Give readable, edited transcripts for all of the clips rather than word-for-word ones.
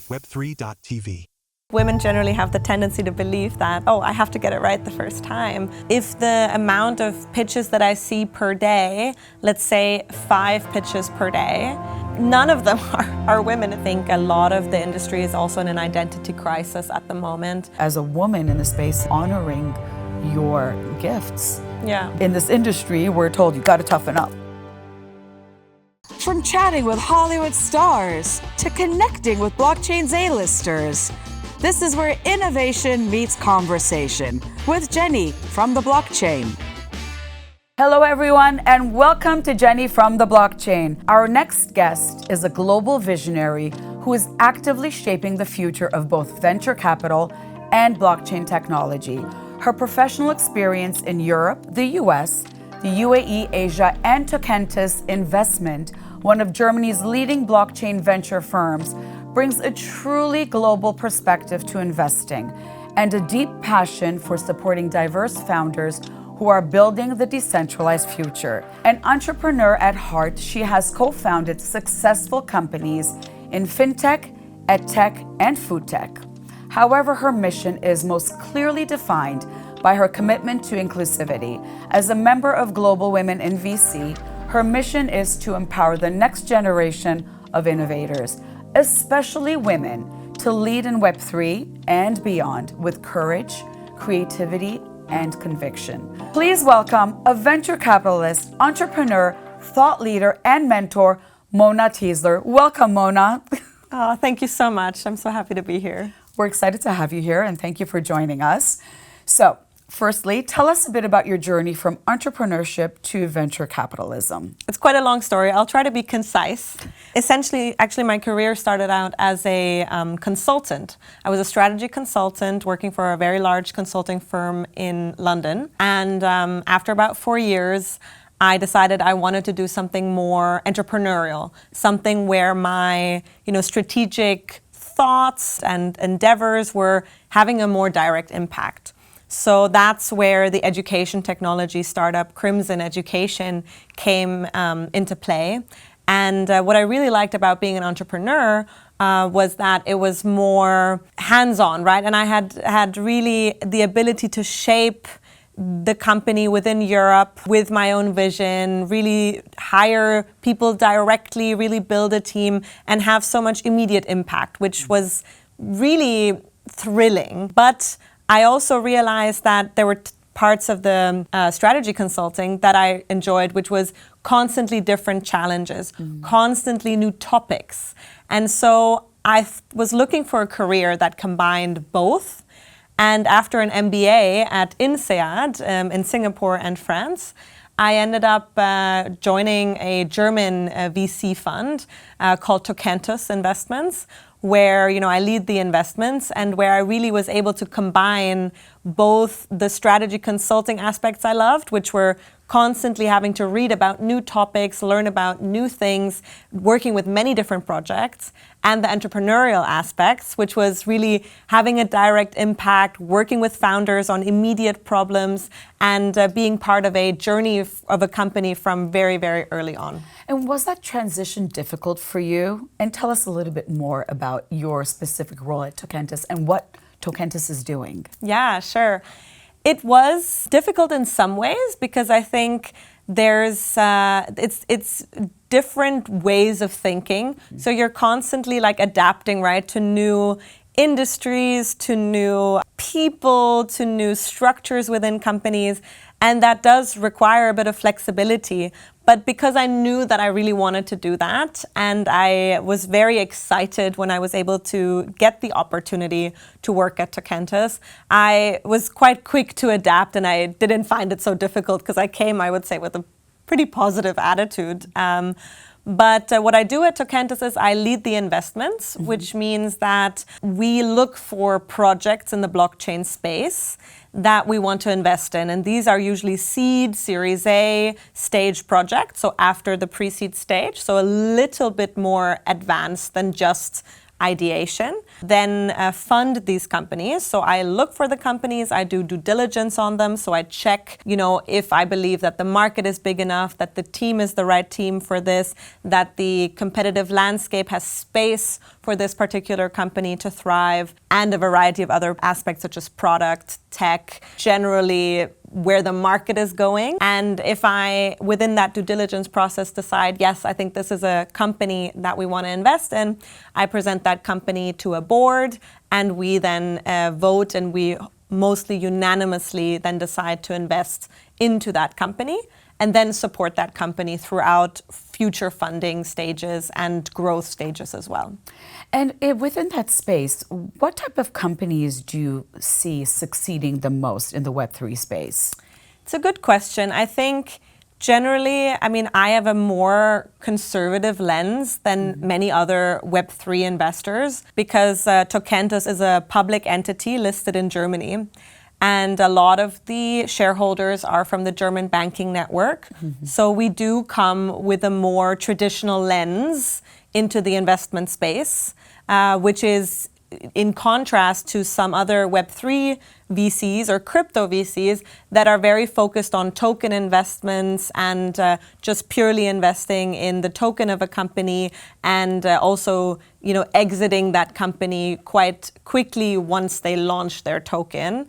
web3.tv. Women generally have the tendency to believe that, oh, I have to get it right the first time. If the amount of pitches that I see per day, let's say 5 pitches per day, none of them are women. I think a lot of the industry is also in an identity crisis at the moment. As a woman in the space, honoring your gifts. Yeah. In this industry, we're told you got to toughen up. From chatting with Hollywood stars to connecting with blockchain's A-listers, this is where innovation meets conversation with Jenny from the Blockchain. Hello, everyone, and welcome to Jenny from the Blockchain. Our next guest is a global visionary who is actively shaping the future of both venture capital and blockchain technology. Her professional experience in Europe, the US, the UAE, Asia, and Tokentus Investments, one of Germany's leading blockchain venture firms, brings a truly global perspective to investing and a deep passion for supporting diverse founders who are building the decentralized future. An entrepreneur at heart, she has co-founded successful companies in fintech, edtech, and foodtech. However, her mission is most clearly defined by her commitment to inclusivity. As a member of Global Women in VC, her mission is to empower the next generation of innovators, especially women, to lead in Web3 and beyond with courage, creativity, and conviction. Please welcome a venture capitalist, entrepreneur, thought leader, and mentor, Mona Tiesler. Welcome, Mona. Oh, thank you so much. I'm so happy to be here. We're excited to have you here, and thank you for joining us. So, firstly, tell us a bit about your journey from entrepreneurship to venture capitalism. It's quite a long story. I'll try to be concise. Essentially, actually, my career started out as a consultant. I was a strategy consultant working for a very large consulting firm in London. And after about 4 years, I decided I wanted to do something more entrepreneurial, something where my, strategic thoughts and endeavors were having a more direct impact. So that's where the education technology startup Crimson Education came into play. And what I really liked about being an entrepreneur was that it was more hands-on, right? And I had really the ability to shape the company within Europe with my own vision, really hire people directly, really build a team, and have so much immediate impact, which was really thrilling. But I also realized that there were parts of the strategy consulting that I enjoyed, which was constantly different challenges, constantly new topics. And so I was looking for a career that combined both. And after an MBA at INSEAD in Singapore and France, I ended up joining a German VC fund called Tokentus Investments, where I lead the investments and where I really was able to combine both the strategy consulting aspects I loved, which were constantly having to read about new topics, learn about new things, working with many different projects, and the entrepreneurial aspects, which was really having a direct impact, working with founders on immediate problems, and being part of a journey of a company from very, very early on. And was that transition difficult for you? And tell us a little bit more about your specific role at Tokentus and what Tokentus is doing. Yeah, sure. It was difficult in some ways because I think there's it's different ways of thinking. So you're constantly adapting, right, to new industries, to new people, to new structures within companies. And that does require a bit of flexibility. But because I knew that I really wanted to do that, and I was very excited when I was able to get the opportunity to work at Tokentus, I was quite quick to adapt, and I didn't find it so difficult because I came, I would say, with a pretty positive attitude. But what I do at Tokentus is I lead the investments, which means that we look for projects in the blockchain space that we want to invest in. And these are usually seed, Series A stage projects, so after the pre-seed stage, so a little bit more advanced than just ideation, then fund these companies. So I look for the companies, I do due diligence on them. So I check, if I believe that the market is big enough, that the team is the right team for this, that the competitive landscape has space for this particular company to thrive, and a variety of other aspects such as product, tech, generally where the market is going. And if I, within that due diligence process, decide, yes, I think this is a company that we want to invest in, I present that company to a board, and we then vote, and we mostly unanimously then decide to invest into that company and then support that company throughout future funding stages and growth stages as well. And within that space, what type of companies do you see succeeding the most in the Web3 space? It's a good question. I think generally, I have a more conservative lens than many other Web3 investors because Tokentus is a public entity listed in Germany. And a lot of the shareholders are from the German banking network. So we do come with a more traditional lens into the investment space, which is in contrast to some other Web3 VCs or crypto VCs that are very focused on token investments and just purely investing in the token of a company and also, exiting that company quite quickly once they launch their token,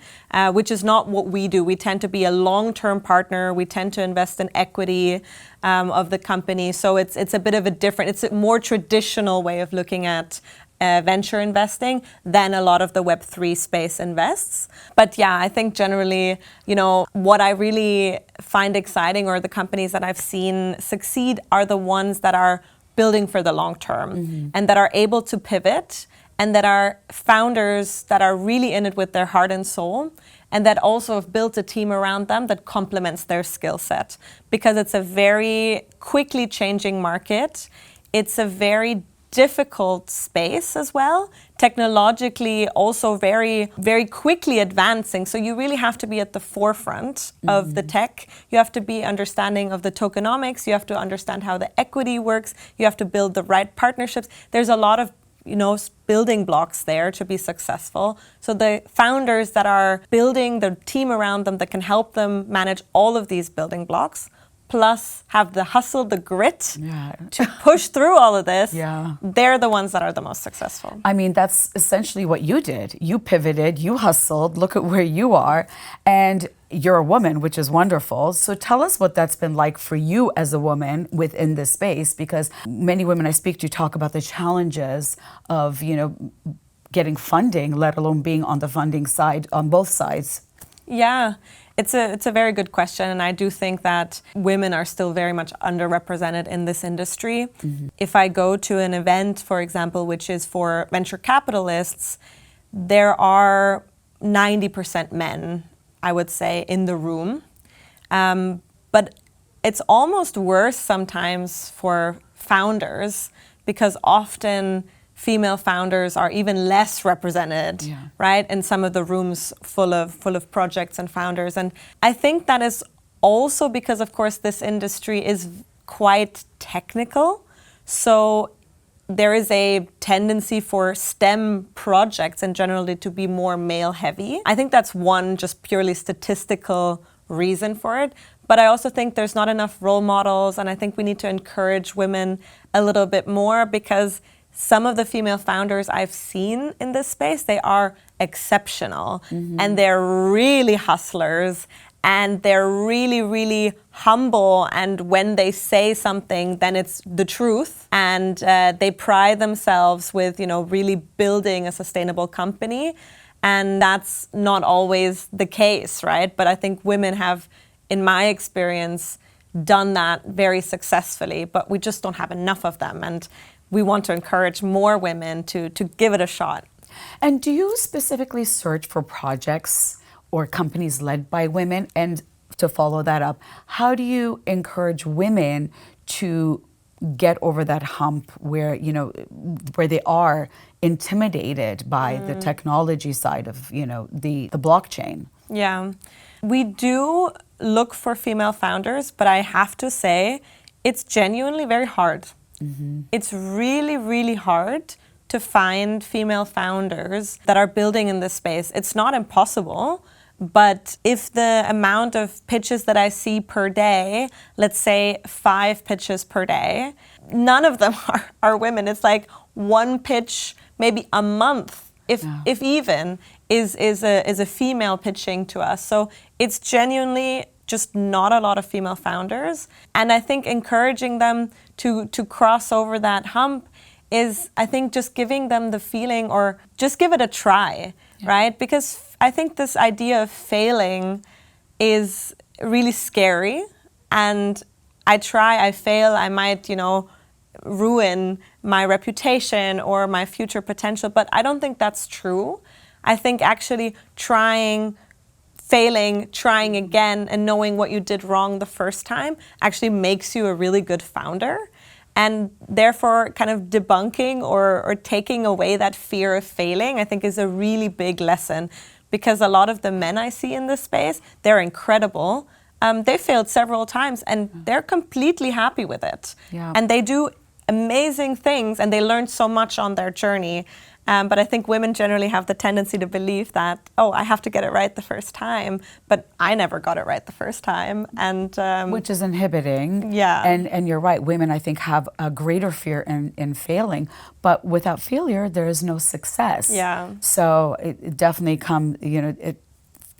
which is not what we do. We tend to be a long-term partner. We tend to invest in equity of the company. So it's a bit of it's a more traditional way of looking at venture investing than a lot of the Web3 space invests. But yeah, I think generally, what I really find exciting or the companies that I've seen succeed are the ones that are building for the long term and that are able to pivot and that are founders that are really in it with their heart and soul and that also have built a team around them that complements their skill set because it's a very quickly changing market. It's a very difficult space as well, technologically also very, very quickly advancing. So you really have to be at the forefront of the tech. You have to be understanding of the tokenomics. You have to understand how the equity works. You have to build the right partnerships. There's a lot of building blocks there to be successful. So the founders that are building the team around them that can help them manage all of these building blocks plus have the hustle, the grit to push through all of this, they're the ones that are the most successful. That's essentially what you did. You pivoted, you hustled, look at where you are, and you're a woman, which is wonderful. So tell us what that's been like for you as a woman within this space, because many women I speak to talk about the challenges of, getting funding, let alone being on the funding side, on both sides. Yeah. It's a very good question, and I do think that women are still very much underrepresented in this industry. If I go to an event, for example, which is for venture capitalists, there are 90% men, I would say, in the room. But it's almost worse sometimes for founders because often female founders are even less represented, right, in some of the rooms full of projects and founders. And I think that is also because, of course, this industry is quite technical. So there is a tendency for STEM projects and generally to be more male heavy. I think that's one just purely statistical reason for it. But I also think there's not enough role models, and I think we need to encourage women a little bit more because some of the female founders I've seen in this space, they are exceptional and they're really hustlers and they're really, really humble. And when they say something, then it's the truth. And they pride themselves with, really building a sustainable company. And that's not always the case, right? But I think women have, in my experience, done that very successfully, but we just don't have enough of them. And we want to encourage more women to give it a shot. And do you specifically search for projects or companies led by women? And to follow that up, how do you encourage women to get over that hump where, where they are intimidated by the technology side of, the blockchain? Yeah, we do look for female founders, but I have to say it's genuinely very hard. It's really, really hard to find female founders that are building in this space. It's not impossible, but if the amount of pitches that I see per day, let's say 5 pitches per day, none of them are women. It's like 1 pitch maybe a month, if even, is a female pitching to us. So it's genuinely just not a lot of female founders. And I think encouraging them to cross over that hump is, I think, just giving them the feeling, or just give it a try, right? Because I think this idea of failing is really scary. And I fail, I might, ruin my reputation or my future potential. But I don't think that's true. I think actually failing, trying again, and knowing what you did wrong the first time actually makes you a really good founder. And therefore, kind of debunking or taking away that fear of failing, I think, is a really big lesson. Because a lot of the men I see in this space, they're incredible. They failed several times and they're completely happy with it. Yeah. And they do amazing things and they learn so much on their journey. But I think women generally have the tendency to believe that, I have to get it right the first time, but I never got it right the first time. And which is inhibiting. Yeah. And you're right, women, I think, have a greater fear in failing, but without failure, there is no success. Yeah. So it definitely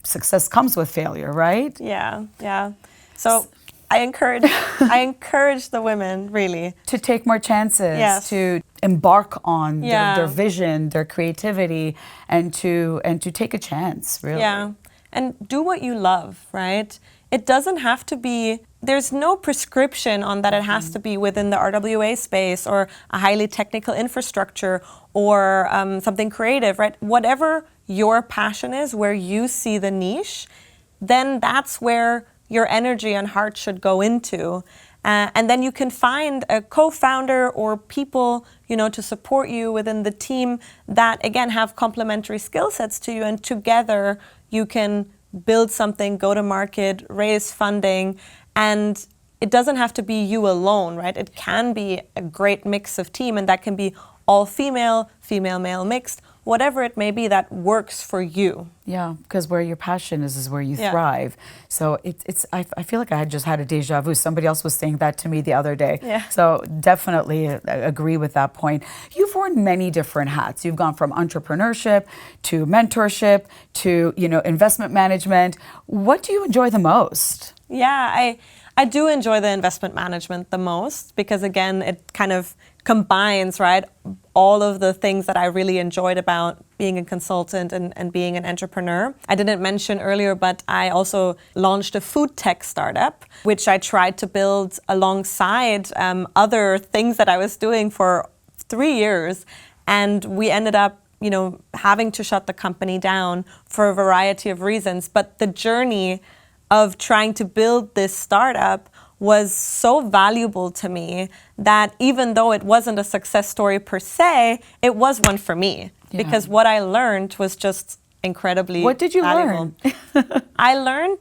success comes with failure, right? Yeah. So I encourage the women, really, to take more chances, yes, to embark on yeah, their vision, their creativity, and to take a chance, really. Yeah, and do what you love, right? It doesn't have to be, there's no prescription on that it has to be within the RWA space or a highly technical infrastructure or something creative, right? Whatever your passion is, where you see the niche, then that's where your energy and heart should go into. And then you can find a co-founder or people, to support you within the team that, again, have complementary skill sets to you. And together you can build something, go to market, raise funding. And it doesn't have to be you alone, right? It can be a great mix of team, and that can be all female, male mixed, whatever it may be that works for you. Yeah, because where your passion is where you thrive. So I feel like I just had a deja vu. Somebody else was saying that to me the other day. Yeah. So definitely agree with that point. You've worn many different hats. You've gone from entrepreneurship to mentorship to, investment management. What do you enjoy the most? Yeah, I do enjoy the investment management the most because, again, it kind of combines, right, all of the things that I really enjoyed about being a consultant and being an entrepreneur. I didn't mention earlier, but I also launched a food tech startup, which I tried to build alongside other things that I was doing for 3 years. And we ended up, having to shut the company down for a variety of reasons. But the journey of trying to build this startup was so valuable to me that even though it wasn't a success story per se, it was one for me. Yeah. Because what I learned was just incredibly What did you valuable. learn? I learned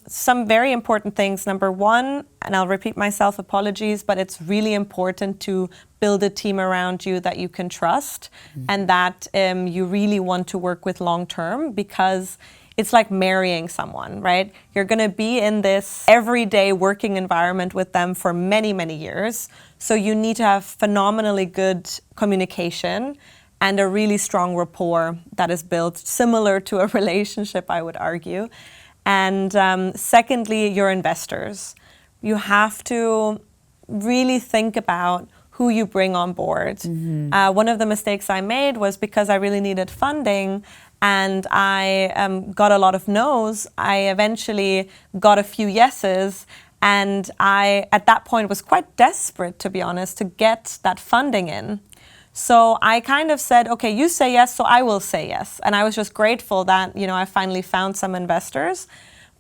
some very important things. Number one, and I'll repeat myself, apologies, but it's really important to build a team around you that you can trust and that you really want to work with long term, because it's like marrying someone, right? You're going to be in this everyday working environment with them for many, many years. So you need to have phenomenally good communication and a really strong rapport that is built similar to a relationship, I would argue. And secondly, your investors. You have to really think about who you bring on board. One of the mistakes I made was because I really needed funding and I got a lot of no's, I eventually got a few yeses, and I, at that point, was quite desperate, to be honest, to get that funding in. So I kind of said, okay, you say yes, so I will say yes. And I was just grateful that, I finally found some investors.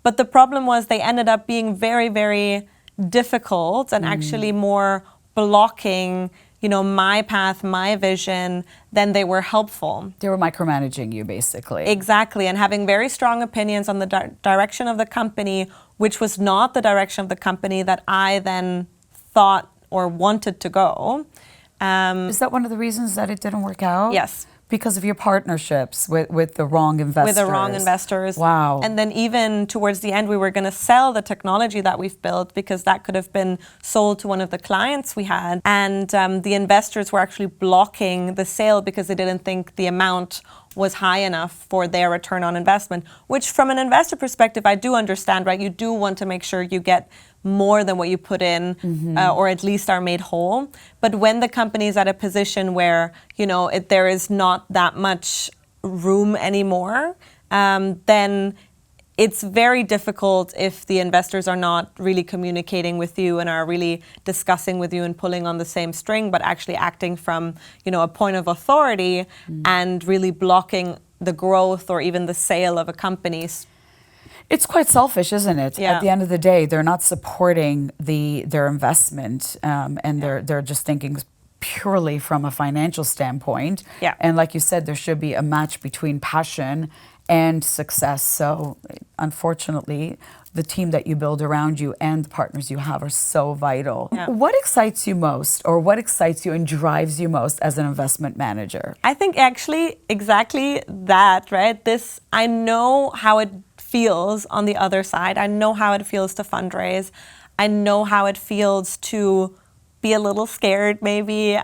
But the problem was they ended up being very, very difficult and actually more blocking my path, my vision, then they were helpful. They were micromanaging you, basically. Exactly, and having very strong opinions on the direction of the company, which was not the direction of the company that I then thought or wanted to go. Is that one of the reasons that it didn't work out? Yes. Because of your partnerships with the wrong investors. With the wrong investors. Wow. And then even towards the end, we were going to sell the technology that we've built because that could have been sold to one of the clients we had. And the investors were actually blocking the sale because they didn't think the amount was high enough for their return on investment, which from an investor perspective, I do understand, right? You do want to make sure you get more than what you put in, or at least are made whole. But when the company is at a position where, there is not that much room anymore, then it's very difficult if the investors are not really communicating with you and are really discussing with you and pulling on the same string, but actually acting from, a point of authority and really blocking the growth or even the sale of a company. It's quite selfish, isn't it? Yeah. At the end of the day, they're not supporting their investment, and they're just thinking purely from a financial standpoint. Yeah. And like you said, there should be a match between passion and success. So unfortunately, the team that you build around you and the partners you have are so vital. Yeah. What excites you most, or what excites you and drives you most as an investment manager? I think actually exactly that, right? I know how it feels on the other side. I know how it feels to fundraise. I know how it feels to be a little scared maybe,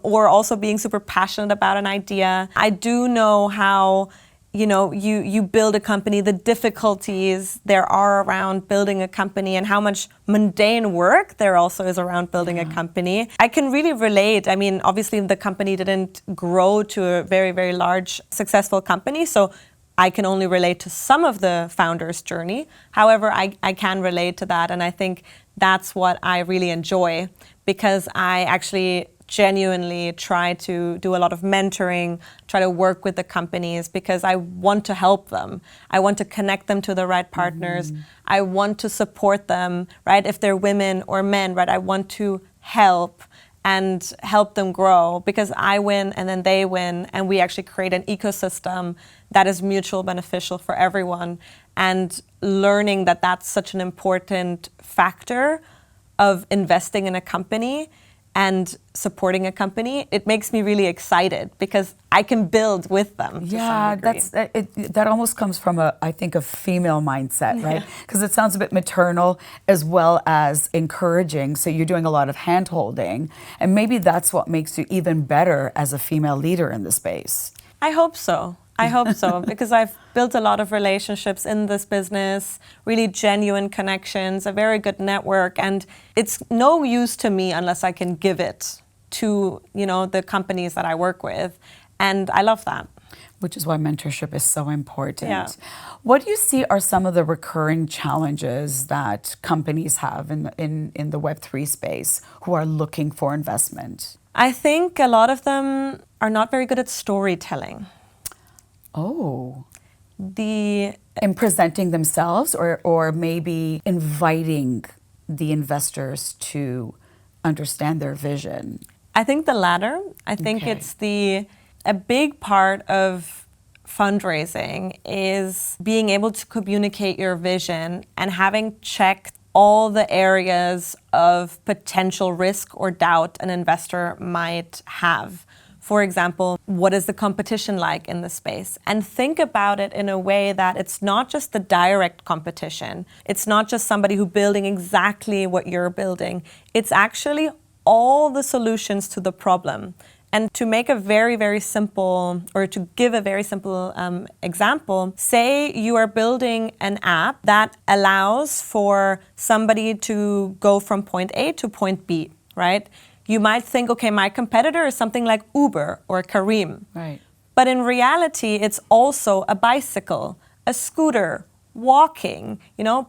or also being super passionate about an idea. I do know how you build a company, the difficulties there are around building a company and how much mundane work there also is around building a company. I can really relate. I mean, obviously the company didn't grow to a very, very large, successful company, so I can only relate to some of the founder's journey. However, I can relate to that, and I think that's what I really enjoy, because I actually genuinely try to do a lot of mentoring, try to work with the companies because I want to help them. I want to connect them to the right partners. I want to support them, right? If they're women or men, right? I want to help and help them grow because I win and then they win, and we actually create an ecosystem that is mutual beneficial for everyone. And learning that that's such an important factor of investing in a company and supporting a company, it makes me really excited because I can build with them. Yeah, that almost comes from I think a female mindset, right? Because it sounds a bit maternal as well as encouraging. So you're doing a lot of hand holding, and maybe that's what makes you even better as a female leader in the space. I hope so. I hope so, because I've built a lot of relationships in this business, really genuine connections, a very good network, and it's no use to me unless I can give it to, the companies that I work with, and I love that. Which is why mentorship is so important. Yeah. What do you see are some of the recurring challenges that companies have in the Web3 space who are looking for investment? I think a lot of them are not very good at storytelling. Oh. In presenting themselves or maybe inviting the investors to understand their vision? I think the latter. I think it's a big part of fundraising is being able to communicate your vision and having checked all the areas of potential risk or doubt an investor might have. For example, what is the competition like in the space? And think about it in a way that it's not just the direct competition. It's not just somebody who's building exactly what you're building. It's actually all the solutions to the problem. And to make a very, very simple, or to give a very simple example, say you are building an app that allows for somebody to go from point A to point B, right? You might think, okay, my competitor is something like Uber or Kareem. Right. But in reality, it's also a bicycle, a scooter, walking,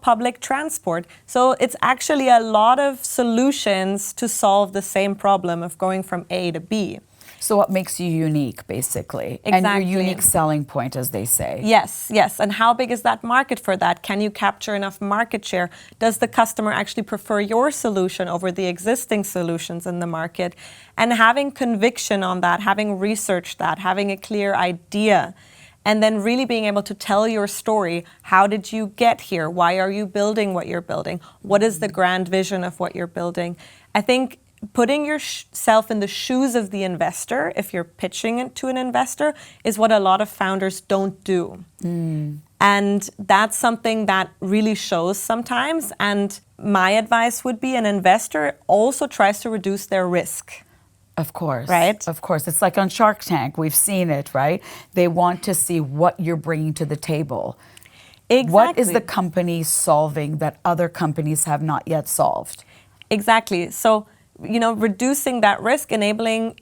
public transport. So it's actually a lot of solutions to solve the same problem of going from A to B. So what makes you unique, basically? Exactly. And your unique selling point, as they say. Yes. And how big is that market for that? Can you capture enough market share? Does the customer actually prefer your solution over the existing solutions in the market? And having conviction on that, having researched that, having a clear idea, and then really being able to tell your story. How did you get here? Why are you building what you're building? What is the grand vision of what you're building? I think putting yourself in the shoes of the investor, if you're pitching it to an investor, is what a lot of founders don't do. And that's something that really shows sometimes. And my advice would be an investor also tries to reduce their risk. Of course. Right? Of course. It's like on Shark Tank. We've seen it, right? They want to see what you're bringing to the table. Exactly. What is the company solving that other companies have not yet solved? Exactly. So, reducing that risk, enabling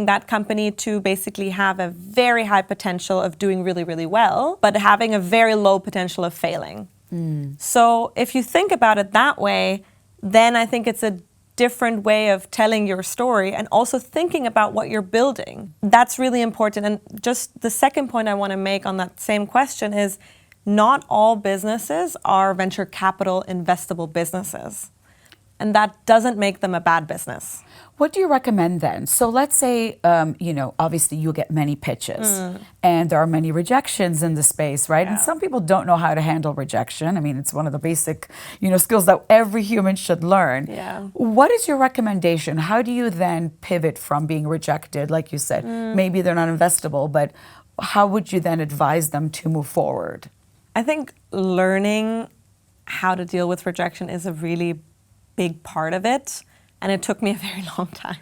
that company to basically have a very high potential of doing really, really well, but having a very low potential of failing. So if you think about it that way, then I think it's a different way of telling your story and also thinking about what you're building. That's really important. And just the second point I want to make on that same question is not all businesses are venture capital investable businesses. And that doesn't make them a bad business. What do you recommend then? So let's say, obviously you get many pitches and there are many rejections in the space, right? Yeah. And some people don't know how to handle rejection. I mean, it's one of the basic, skills that every human should learn. Yeah. What is your recommendation? How do you then pivot from being rejected? Like you said, maybe they're not investable, but how would you then advise them to move forward? I think learning how to deal with rejection is a really big part of it, and it took me a very long time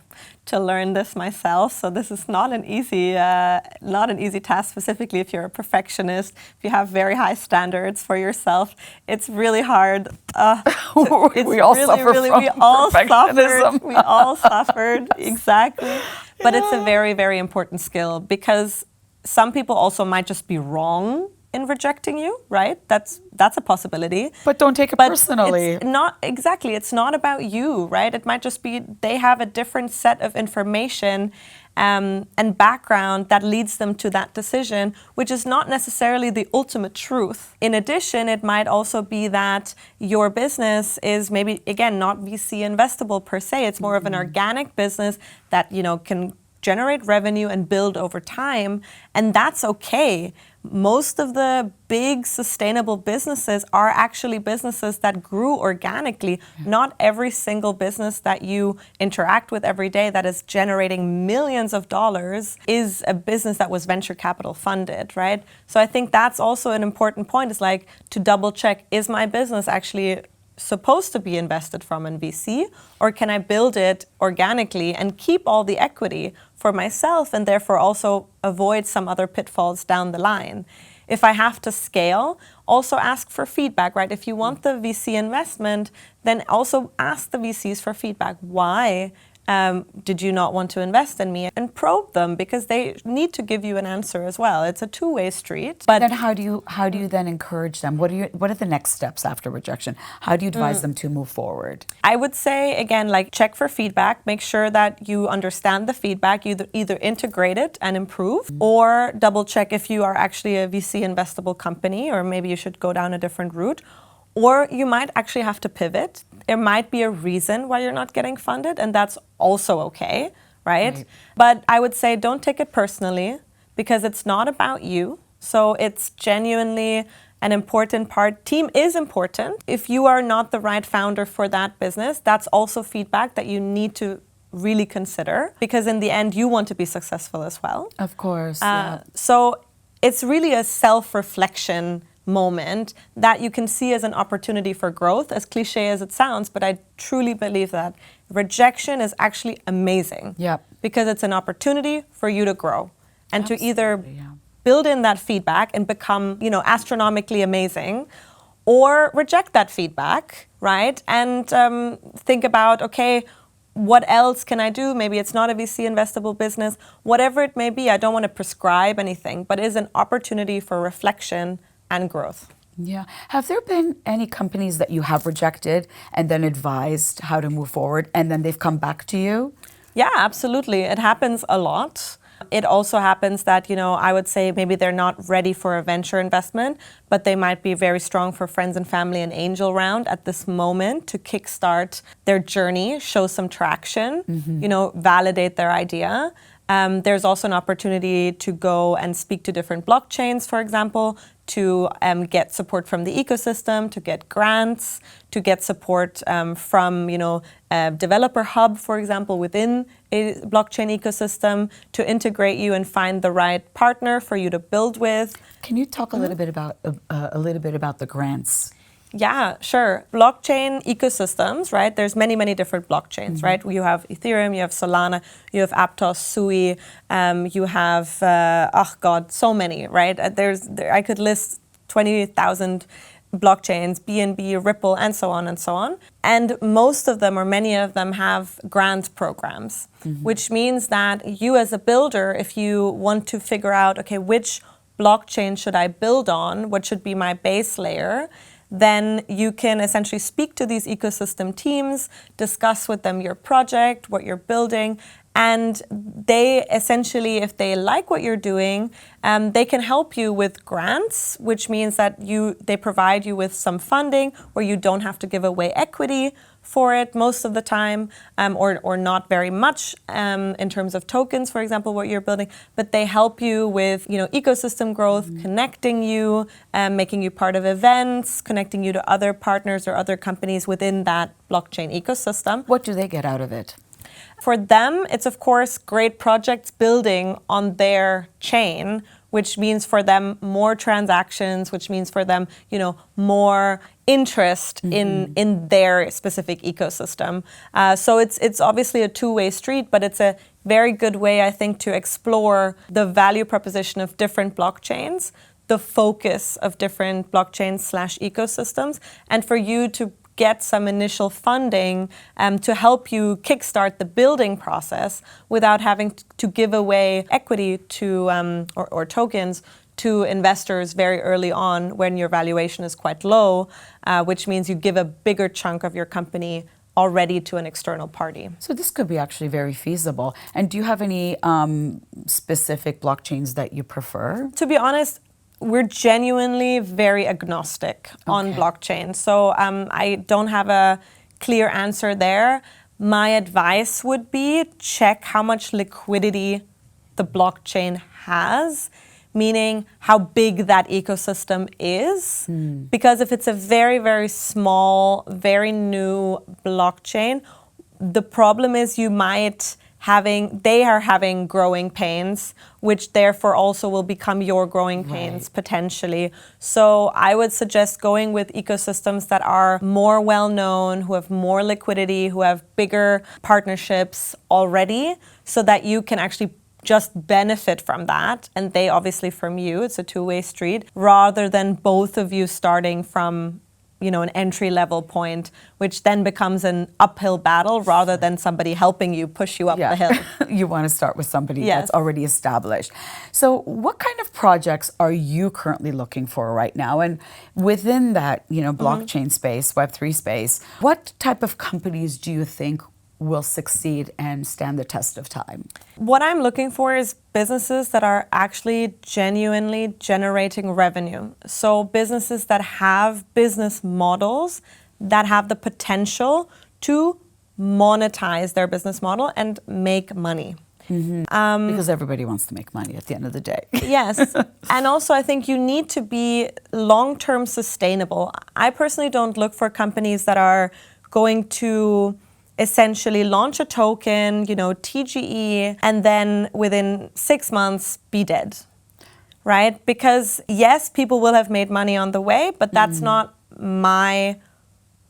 to learn this myself. So this is not an easy task, specifically if you're a perfectionist, if you have very high standards for yourself. It's really hard. We all suffer from perfectionism. We all suffered, exactly. But it's a very, very important skill because some people also might just be wrong in rejecting you, right? That's a possibility. But don't take it personally. It's not about you, right? It might just be they have a different set of information and background that leads them to that decision, which is not necessarily the ultimate truth. In addition, it might also be that your business is maybe, again, not VC investable per se. It's more of an organic business that, can generate revenue and build over time, and that's okay. Most of the big sustainable businesses are actually businesses that grew organically. Not every single business that you interact with every day that is generating millions of dollars is a business that was venture capital funded, right? So I think that's also an important point, is like to double check, is my business actually supposed to be invested from in VC, or can I build it organically and keep all the equity for myself and therefore also avoid some other pitfalls down the line? If I have to scale, also ask for feedback, right? If you want the VC investment, then also ask the VCs for feedback. Why did you not want to invest in me? And probe them, because they need to give you an answer as well. It's a two-way street. But then how do you then encourage them? What are the next steps after rejection? How do you advise them to move forward? I would say, again, check for feedback. Make sure that you understand the feedback. You either integrate it and improve, or double check if you are actually a VC investable company, or maybe you should go down a different route. Or you might actually have to pivot. There might be a reason why you're not getting funded, and that's also okay, right? But I would say don't take it personally, because it's not about you. So it's genuinely an important part. Team is important. If you are not the right founder for that business, that's also feedback that you need to really consider, because in the end, you want to be successful as well. Of course. So it's really a self-reflection moment that you can see as an opportunity for growth, as cliche as it sounds, but I truly believe that rejection is actually amazing. Because it's an opportunity for you to grow and to either build in that feedback and become, astronomically amazing, or reject that feedback, right? And think about, okay, what else can I do? Maybe it's not a VC investable business, whatever it may be. I don't want to prescribe anything, but it is an opportunity for reflection and growth. Yeah. Have there been any companies that you have rejected and then advised how to move forward, and then they've come back to you? Yeah, absolutely. It happens a lot. It also happens that, I would say maybe they're not ready for a venture investment, but they might be very strong for friends and family and angel round at this moment to kickstart their journey, show some traction, validate their idea. There's also an opportunity to go and speak to different blockchains, for example, to get support from the ecosystem, to get grants, to get support from, a developer hub, for example, within a blockchain ecosystem, to integrate you and find the right partner for you to build with. Can you talk a little bit about the grants? Yeah, sure. Blockchain ecosystems, right? There's many different blockchains, right? You have Ethereum, you have Solana, you have Aptos, Sui, you have, so many, right? I could list 20,000 blockchains, BNB, Ripple, and so on and so on. And most of them, or many of them, have grant programs, which means that you as a builder, if you want to figure out, okay, which blockchain should I build on? What should be my base layer? Then you can essentially speak to these ecosystem teams, discuss with them your project, what you're building, and they essentially, if they like what you're doing, they can help you with grants, which means that they provide you with some funding where you don't have to give away equity for it most of the time, or not very much in terms of tokens, for example, what you're building, but they help you with ecosystem growth, connecting you, making you part of events, connecting you to other partners or other companies within that blockchain ecosystem. What do they get out of it? For them, it's of course great projects building on their chain, which means for them more transactions, which means for them, more interest in their specific ecosystem. So it's obviously a two-way street, but it's a very good way, I think, to explore the value proposition of different blockchains, the focus of different blockchains/ecosystems, and for you to get some initial funding to help you kickstart the building process without having to give away equity to or tokens to investors very early on when your valuation is quite low, which means you give a bigger chunk of your company already to an external party. So this could be actually very feasible. And do you have any specific blockchains that you prefer? To be honest, we're genuinely very agnostic on blockchain. So I don't have a clear answer there. My advice would be check how much liquidity the blockchain has, meaning how big that ecosystem is. Because if it's a very small, very new blockchain, the problem is they are having growing pains, which therefore also will become your growing pains potentially. So I would suggest going with ecosystems that are more well-known, who have more liquidity, who have bigger partnerships already, so that you can actually just benefit from that, and they obviously from you. It's a two-way street, rather than both of you starting from an entry-level point, which then becomes an uphill battle rather than somebody helping you push you up the hill. You want to start with somebody that's already established. So what kind of projects are you currently looking for right now? And within that, blockchain space, Web3 space, what type of companies do you think will succeed and stand the test of time? What I'm looking for is businesses that are actually genuinely generating revenue. So businesses that have business models that have the potential to monetize their business model and make money. Because everybody wants to make money at the end of the day. Yes. And also I think you need to be long-term sustainable. I personally don't look for companies that are going to essentially launch a token, TGE, and then within 6 months be dead, right? Because yes, people will have made money on the way, but that's not my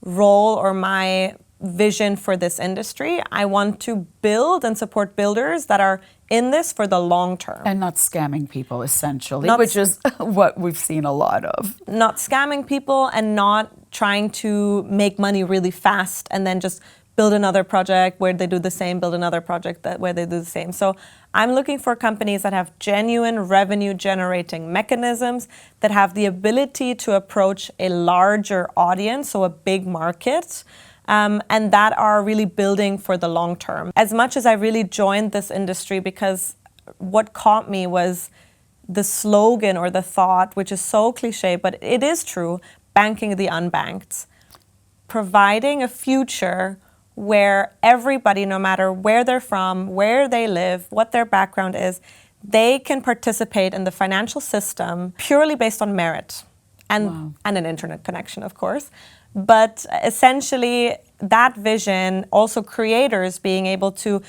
role or my vision for this industry. I want to build and support builders that are in this for the long term. And not scamming people, essentially, which is what we've seen a lot of. Not scamming people and not trying to make money really fast and then just build another project where they do the same, build another project where they do the same. So I'm looking for companies that have genuine revenue generating mechanisms, that have the ability to approach a larger audience, so a big market, and that are really building for the long term. As much as I really joined this industry because what caught me was the slogan or the thought, which is so cliche, but it is true, banking the unbanked. Providing a future where everybody, no matter where they're from, where they live, what their background is, they can participate in the financial system purely based on merit and an internet connection, of course. But essentially, that vision, also creators being able to,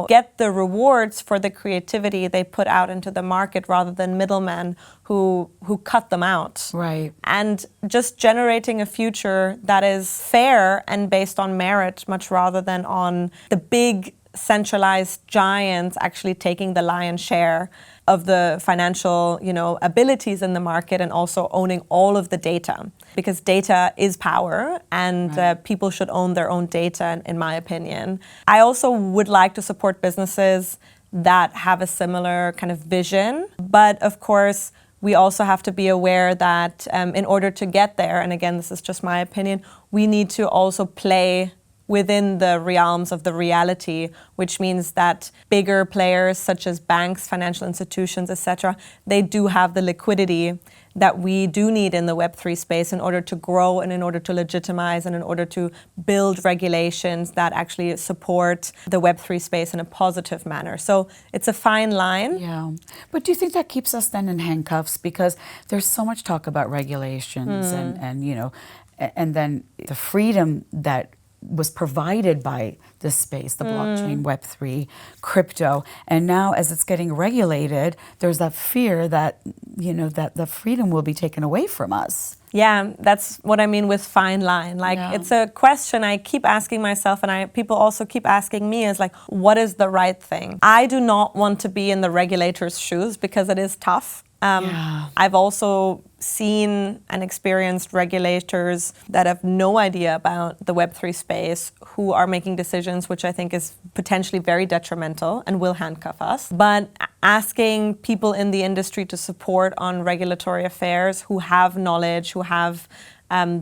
get the rewards for the creativity they put out into the market rather than middlemen who cut them out. Right. And just generating a future that is fair and based on merit much rather than on the big centralized giants actually taking the lion's share of the financial, abilities in the market and also owning all of the data. Because data is power and people should own their own data, in my opinion. I also would like to support businesses that have a similar kind of vision. But of course, we also have to be aware that in order to get there, and again, this is just my opinion, we need to also play within the realms of the reality, which means that bigger players such as banks, financial institutions, etc., they do have the liquidity that we do need in the Web3 space in order to grow and in order to legitimize and in order to build regulations that actually support the Web3 space in a positive manner. So it's a fine line. Yeah. But do you think that keeps us then in handcuffs? Because there's so much talk about regulations and then the freedom that was provided by this space, the blockchain, Web3, crypto. And now as it's getting regulated, there's that fear that, that the freedom will be taken away from us. Yeah, that's what I mean with fine line. It's a question I keep asking myself and people also keep asking me is what is the right thing? I do not want to be in the regulator's shoes because it is tough. I've also seen and experienced regulators that have no idea about the Web3 space who are making decisions which I think is potentially very detrimental and will handcuff us. But asking people in the industry to support on regulatory affairs who have knowledge, who have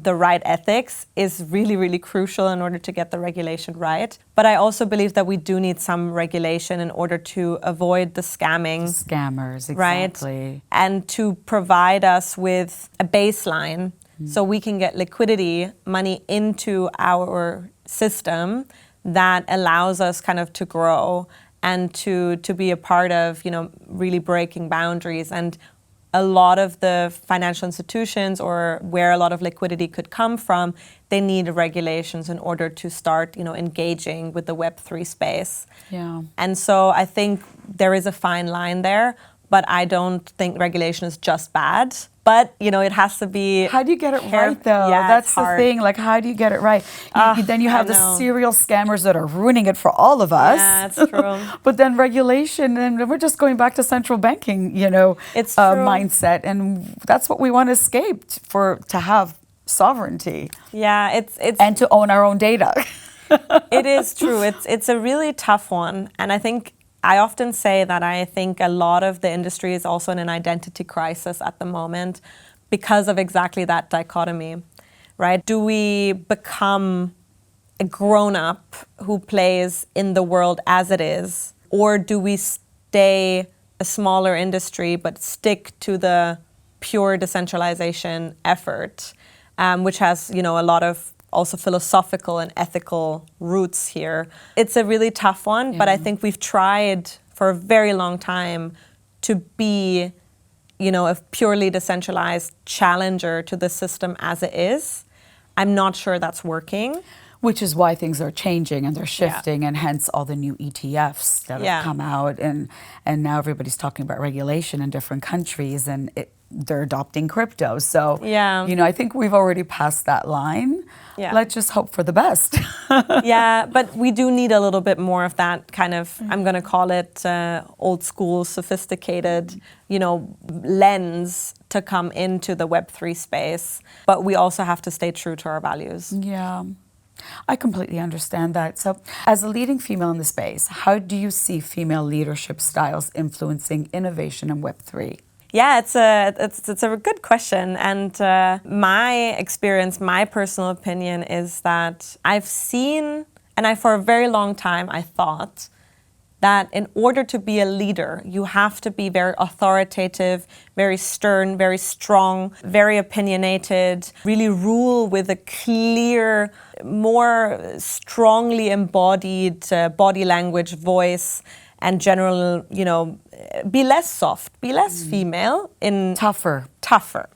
the right ethics is really, really crucial in order to get the regulation right. But I also believe that we do need some regulation in order to avoid the scamming. Scammers, exactly. Right? And to provide us with a baseline so we can get liquidity, money into our system that allows us kind of to grow and to be a part of, really breaking boundaries. And a lot of the financial institutions or where a lot of liquidity could come from, they need regulations in order to start, engaging with the Web3 space. Yeah. And so I think there is a fine line there, but I don't think regulation is just bad. But, it has to be... How do you get it right, though? Yeah, that's the thing. How do you get it right? Then you have the serial scammers that are ruining it for all of us. Yeah, that's true. But then regulation, and we're just going back to central banking, it's mindset. And that's what we want to escape to have sovereignty. Yeah, it's... And to own our own data. It is true. It's a really tough one. And I often say that I think a lot of the industry is also in an identity crisis at the moment because of exactly that dichotomy, right? Do we become a grown-up who plays in the world as it is, or do we stay a smaller industry but stick to the pure decentralization effort, which has, a lot of also philosophical and ethical roots here. It's a really tough one, but I think we've tried for a very long time to be, a purely decentralized challenger to the system as it is. I'm not sure that's working. Which is why things are changing and they're shifting, and hence all the new ETFs that have come out, and now everybody's talking about regulation in different countries, and they're adopting crypto. So, I think we've already passed that line. Yeah. Let's just hope for the best. Yeah, but we do need a little bit more of that kind of, I'm going to call it old school, sophisticated, lens to come into the Web3 space. But we also have to stay true to our values. Yeah. I completely understand that. So, as a leading female in the space, how do you see female leadership styles influencing innovation in Web3? Yeah, it's a good question. And my experience, my personal opinion is that I've seen, and for a very long time, I thought that in order to be a leader, you have to be very authoritative, very stern, very strong, very opinionated, really rule with a clear, more strongly embodied body language, voice. and general, be less soft, be less female, Tougher.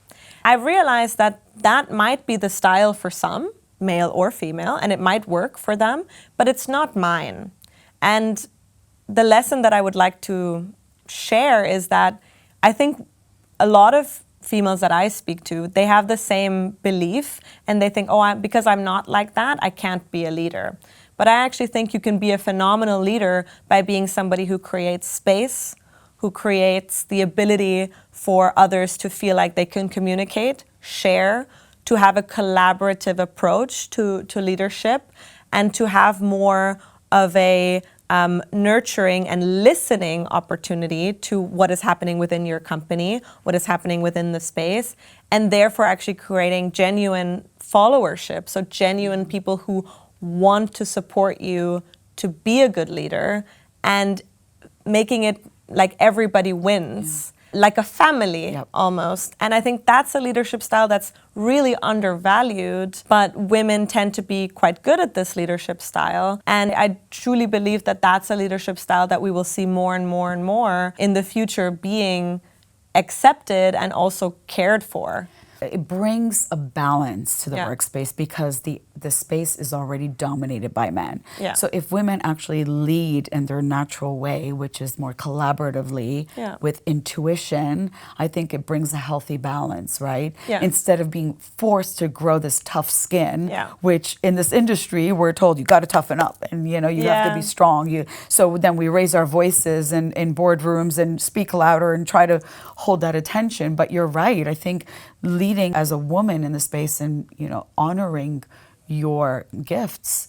I've realized that that might be the style for some, male or female, and it might work for them, but it's not mine. And the lesson that I would like to share is that I think a lot of females that I speak to, they have the same belief, and they think, because I'm not like that, I can't be a leader. But I actually think you can be a phenomenal leader by being somebody who creates space, who creates the ability for others to feel like they can communicate, share, to have a collaborative approach to leadership, and to have more of a nurturing and listening opportunity to what is happening within your company, what is happening within the space, and therefore actually creating genuine followership, so genuine people who want to support you to be a good leader, and making it like everybody wins, like a family almost. And I think that's a leadership style that's really undervalued, but women tend to be quite good at this leadership style. And I truly believe that that's a leadership style that we will see more and more and more in the future being accepted and also cared for. It brings a balance to the Yeah. workspace because the space is already dominated by men. Yeah. So if women actually lead in their natural way, which is more collaboratively with intuition, I think it brings a healthy balance, right? Yeah. Instead of being forced to grow this tough skin, Yeah. which in this industry we're told you got to toughen up and you have to be strong. So then we raise our voices in boardrooms and speak louder and try to hold that attention. But you're right. I think leading as a woman in the space and honoring your gifts,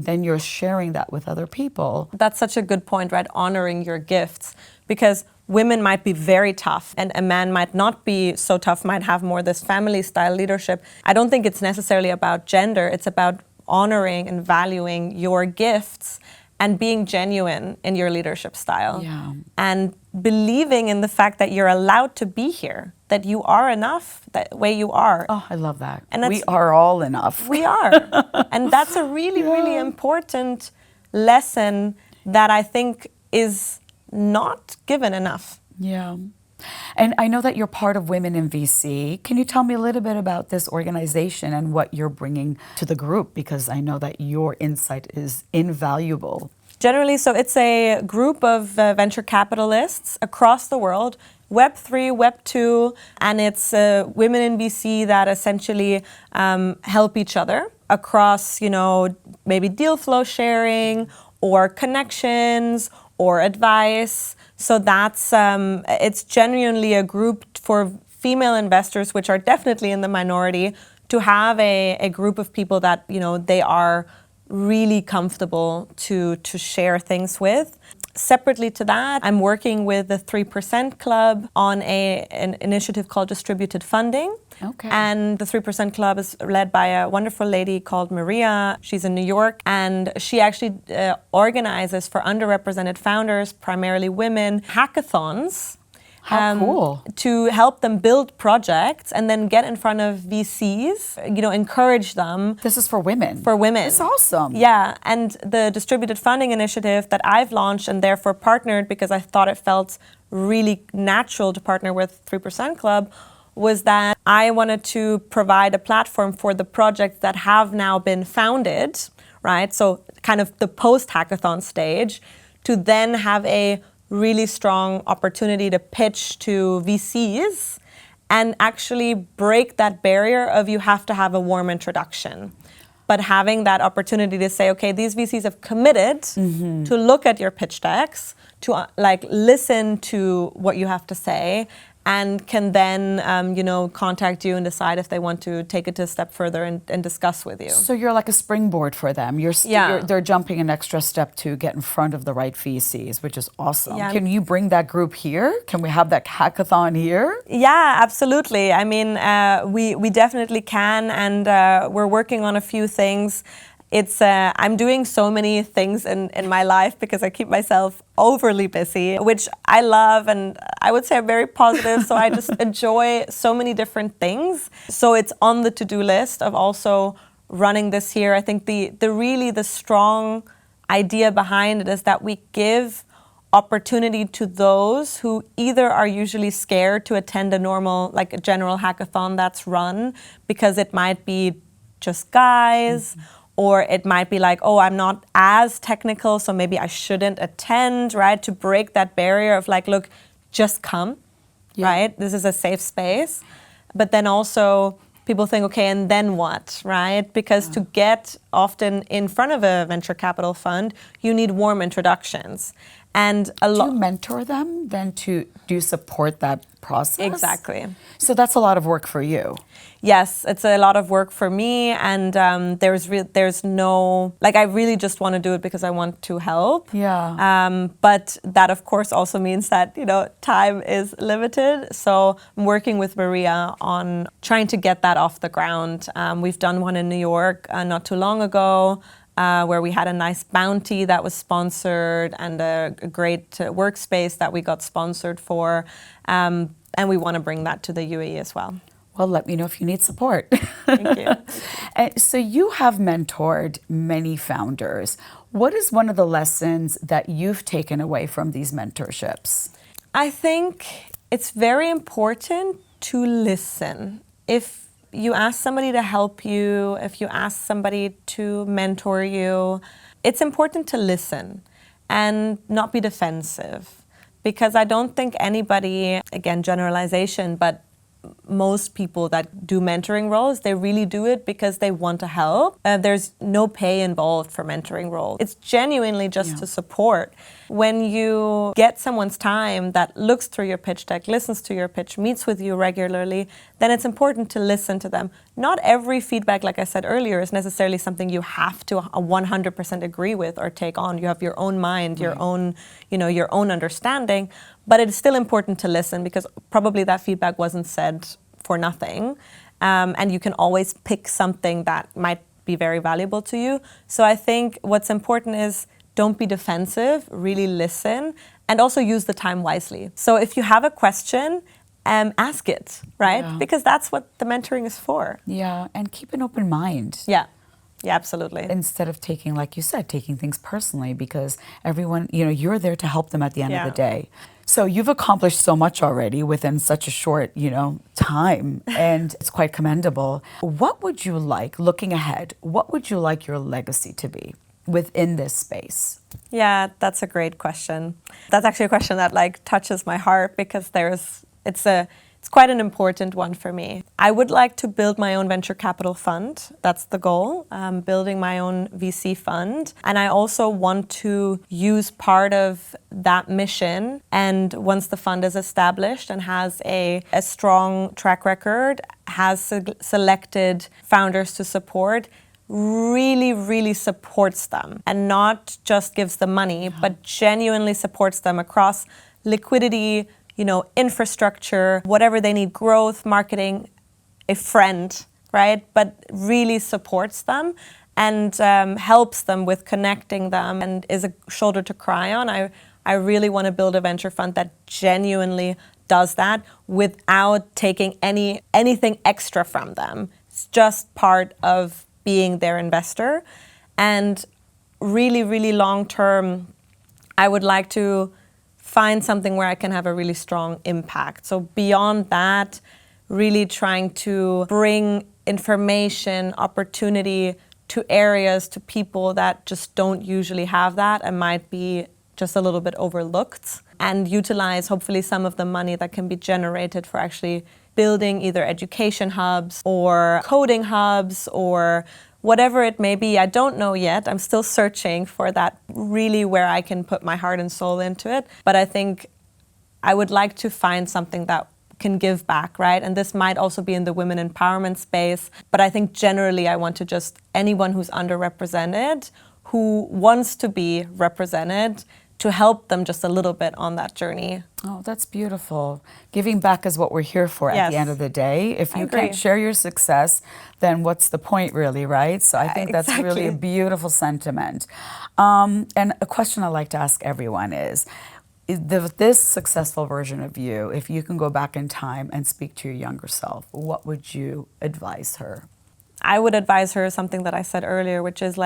then you're sharing that with other people. That's such a good point, right? Honoring your gifts, because women might be very tough and a man might not be so tough, might have more this family style leadership. I don't think it's necessarily about gender. It's about honoring and valuing your gifts and being genuine in your leadership style. Yeah. And believing in the fact that you're allowed to be here, that you are enough that way you are. Oh, I love that. And we are all enough. We are. And that's a really, really important lesson that I think is not given enough. Yeah. And I know that you're part of Women in VC. Can you tell me a little bit about this organization and what you're bringing to the group? Because I know that your insight is invaluable. Generally, so it's a group of venture capitalists across the world, Web3, Web2, and it's women in VC that essentially help each other across, maybe deal flow sharing or connections or advice. So that's, it's genuinely a group for female investors, which are definitely in the minority, to have a group of people that, they are really comfortable to share things with. Separately to that, I'm working with the 3% Club on an initiative called Distributed Funding. Okay. And the 3% Club is led by a wonderful lady called Maria. She's in New York, and she actually organizes for underrepresented founders, primarily women, hackathons. How cool. To help them build projects and then get in front of VCs, encourage them. This is for women. For women. It's awesome. Yeah, and the Distributed Funding Initiative that I've launched and therefore partnered because I thought it felt really natural to partner with 3% Club was that I wanted to provide a platform for the projects that have now been founded, right? So kind of the post-hackathon stage, to then have a really strong opportunity to pitch to VCs and actually break that barrier of you have to have a warm introduction. But having that opportunity to say, okay, these VCs have committed to look at your pitch decks, to listen to what you have to say, and can then, contact you and decide if they want to take it a step further and discuss with you. So you're like a springboard for them. They're jumping an extra step to get in front of the right VCs, which is awesome. Yeah. Can you bring that group here? Can we have that hackathon here? Yeah, absolutely. I mean, we definitely can, and we're working on a few things. It's I'm doing so many things in my life because I keep myself overly busy, which I love, and I would say I'm very positive, so I just enjoy so many different things. So it's on the to-do list of also running this here. I think the strong idea behind it is that we give opportunity to those who either are usually scared to attend a normal, like a general hackathon that's run because it might be just guys, or it might be like, oh, I'm not as technical, so maybe I shouldn't attend, right? To break that barrier of like, look, just come, right? This is a safe space. But then also people think, okay, and then what, right? Because to get often in front of a venture capital fund, you need warm introductions. And a lot. Do you mentor them then do you support that process? Exactly. So that's a lot of work for you. Yes, it's a lot of work for me, and there's no, like, I really just want to do it because I want to help. Yeah. But that, of course, also means that, time is limited. So I'm working with Maria on trying to get that off the ground. We've done one in New York not too long ago, where we had a nice bounty that was sponsored and a great workspace that we got sponsored for. And we want to bring that to the UAE as well. Well, let me know if you need support. Thank you. So you have mentored many founders. What is one of the lessons that you've taken away from these mentorships? I think it's very important to listen. If you ask somebody to help you, if you ask somebody to mentor you, it's important to listen and not be defensive. Because I don't think anybody, again, generalization, but most people that do mentoring roles, they really do it because they want to help. There's no pay involved for mentoring roles. It's genuinely just to support. When you get someone's time that looks through your pitch deck, listens to your pitch, meets with you regularly, then it's important to listen to them. Not every feedback, like I said earlier, is necessarily something you have to 100% agree with or take on. You have your own mind, your own, your own understanding. But it is still important to listen because probably that feedback wasn't said for nothing. And you can always pick something that might be very valuable to you. So I think what's important is don't be defensive, really listen, and also use the time wisely. So if you have a question, ask it, right? Yeah. Because that's what the mentoring is for. Yeah, and keep an open mind. Yeah, absolutely. Instead of taking, like you said, taking things personally, because everyone, you're there to help them at the end of the day. So you've accomplished so much already within such a short, time, and it's quite commendable. What would you like, looking ahead, what would you like your legacy to be within this space? Yeah, that's a great question. That's actually a question that touches my heart because it's quite an important one for me. I would like to build my own venture capital fund. That's the goal, building my own VC fund. And I also want to use part of that mission. And once the fund is established and has a strong track record, has selected founders to support, really, really supports them and not just gives them money, but genuinely supports them across liquidity, infrastructure, whatever they need, growth, marketing, a friend, right? But really supports them and helps them with connecting them and is a shoulder to cry on. I really want to build a venture fund that genuinely does that without taking anything extra from them. It's just part of being their investor. And really, really long term, I would like to find something where I can have a really strong impact. So beyond that, really trying to bring information, opportunity to areas, to people that just don't usually have that and might be just a little bit overlooked, and utilize hopefully some of the money that can be generated for actually building either education hubs or coding hubs or whatever it may be. I don't know yet. I'm still searching for that really where I can put my heart and soul into it. But I think I would like to find something that can give back, right? And this might also be in the women empowerment space. But I think generally I want to just anyone who's underrepresented, who wants to be represented, to help them just a little bit on that journey. Oh, that's beautiful. Giving back is what we're here for at the end of the day. If you can't share your success, then what's the point really, right? So I think that's really a beautiful sentiment. And a question I like to ask everyone is, this successful version of you, if you can go back in time and speak to your younger self, what would you advise her? I would advise her something that I said earlier, which is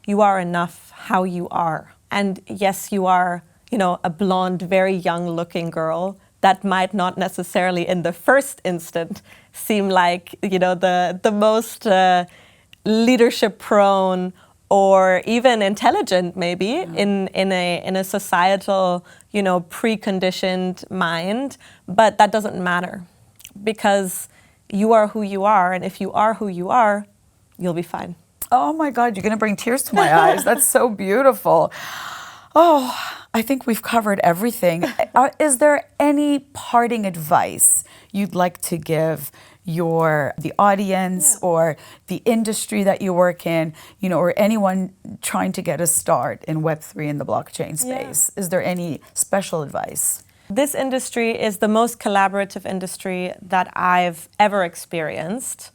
you are enough how you are. And yes, you are a blonde, very young-looking girl that might not necessarily in the first instant seem like, the most leadership-prone or even intelligent, maybe, in a societal, preconditioned mind. But that doesn't matter, because you are who you are, and if you are who you are, you'll be fine. Oh my God, you're going to bring tears to my eyes. That's so beautiful. Oh, I think we've covered everything. Is there any parting advice you'd like to give the audience or the industry that you work in, or anyone trying to get a start in Web3 in the blockchain space? Is there any special advice? This industry is the most collaborative industry that I've ever experienced.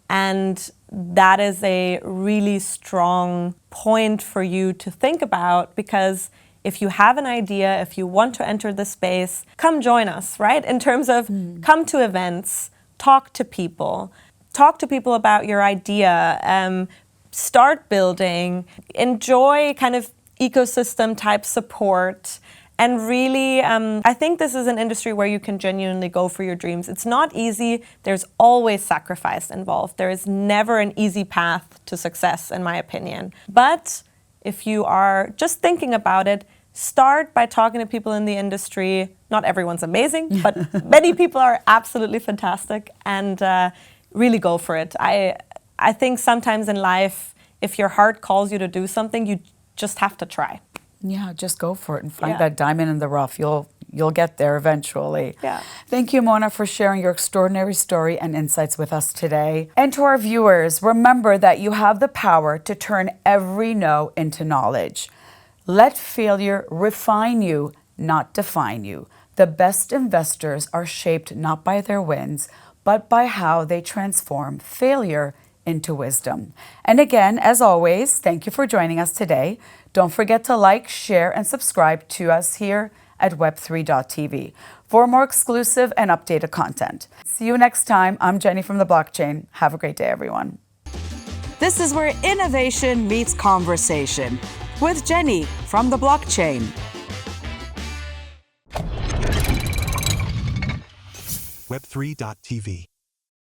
And that is a really strong point for you to think about, because if you have an idea, if you want to enter the space, come join us, right? In terms of come to events, talk to people about your idea, start building, enjoy kind of ecosystem type support. And really, I think this is an industry where you can genuinely go for your dreams. It's not easy. There's always sacrifice involved. There is never an easy path to success, in my opinion. But if you are just thinking about it, start by talking to people in the industry. Not everyone's amazing, but many people are absolutely fantastic, and really go for it. I think sometimes in life, if your heart calls you to do something, you just have to try. Yeah, just go for it and find that diamond in the rough. You'll get there eventually. Yeah. Thank you, Mona, for sharing your extraordinary story and insights with us today. And to our viewers, remember that you have the power to turn every no into knowledge. Let failure refine you, not define you. The best investors are shaped not by their wins, but by how they transform failure into wisdom. And again, as always, thank you for joining us today. Don't forget to like, share, and subscribe to us here at web3.tv for more exclusive and updated content. See you next time. I'm Jenny from The Blockchain. Have a great day, everyone. This is where innovation meets conversation with Jenny from The Blockchain. Web3.tv